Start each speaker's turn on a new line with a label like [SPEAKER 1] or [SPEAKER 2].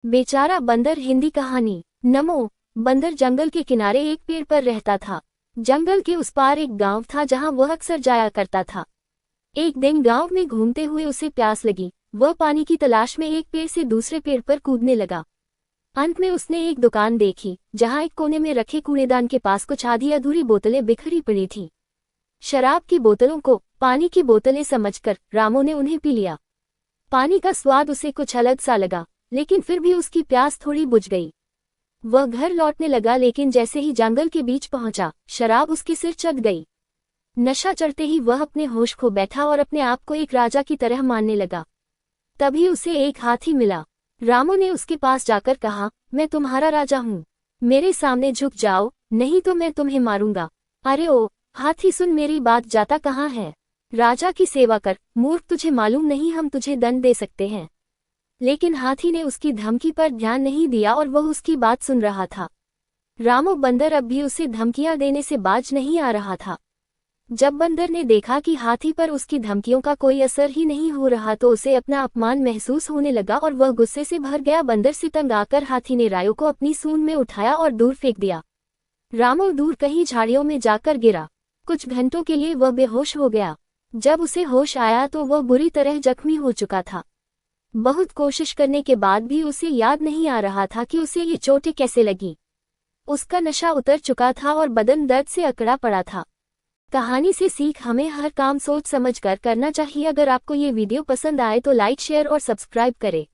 [SPEAKER 1] बेचारा बंदर। हिंदी कहानी। नमो। बंदर जंगल के किनारे एक पेड़ पर रहता था। जंगल के उस पार एक गांव था जहां वह अक्सर जाया करता था। एक दिन गांव में घूमते हुए उसे प्यास लगी। वह पानी की तलाश में एक पेड़ से दूसरे पेड़ पर कूदने लगा। अंत में उसने एक दुकान देखी जहां एक कोने में रखे कूड़ेदान के पास कुछ आधी अधूरी बोतलें बिखरी पड़ी थीं। शराब की बोतलों को पानी की बोतलें समझकर रामू ने उन्हें पी लिया। पानी का स्वाद उसे कुछ अलग सा लगा, लेकिन फिर भी उसकी प्यास थोड़ी बुझ गई। वह घर लौटने लगा, लेकिन जैसे ही जंगल के बीच पहुंचा, शराब उसके सिर चढ़ गई। नशा चढ़ते ही वह अपने होश खो बैठा और अपने आप को एक राजा की तरह मानने लगा। तभी उसे एक हाथी मिला। रामू ने उसके पास जाकर कहा, मैं तुम्हारा राजा हूँ, मेरे सामने झुक जाओ, नहीं तो मैं तुम्हें मारूंगा। अरे ओ हाथी, सुन मेरी बात, जाता कहाँ है? राजा की सेवा कर। मूर्ख, तुझे मालूम नहीं हम तुझे दंड दे सकते हैं। लेकिन हाथी ने उसकी धमकी पर ध्यान नहीं दिया और वह उसकी बात सुन रहा था। रामू बंदर अब भी उसे धमकियां देने से बाज नहीं आ रहा था। जब बंदर ने देखा कि हाथी पर उसकी धमकियों का कोई असर ही नहीं हो रहा तो उसे अपना अपमान महसूस होने लगा और वह गुस्से से भर गया। बंदर से तंग आकर हाथी ने रायो को अपनी सूंड में उठाया और दूर फेंक दिया। रामू दूर कहीं झाड़ियों में जाकर गिरा। कुछ घंटों के लिए वह बेहोश हो गया। जब उसे होश आया तो वह बुरी तरह जख्मी हो चुका था। बहुत कोशिश करने के बाद भी उसे याद नहीं आ रहा था कि उसे ये चोटें कैसे लगी। उसका नशा उतर चुका था और बदन दर्द से अकड़ा पड़ा था। कहानी से सीख, हमें हर काम सोच समझ कर करना चाहिए। अगर आपको ये वीडियो पसंद आए तो लाइक, शेयर और सब्सक्राइब करें।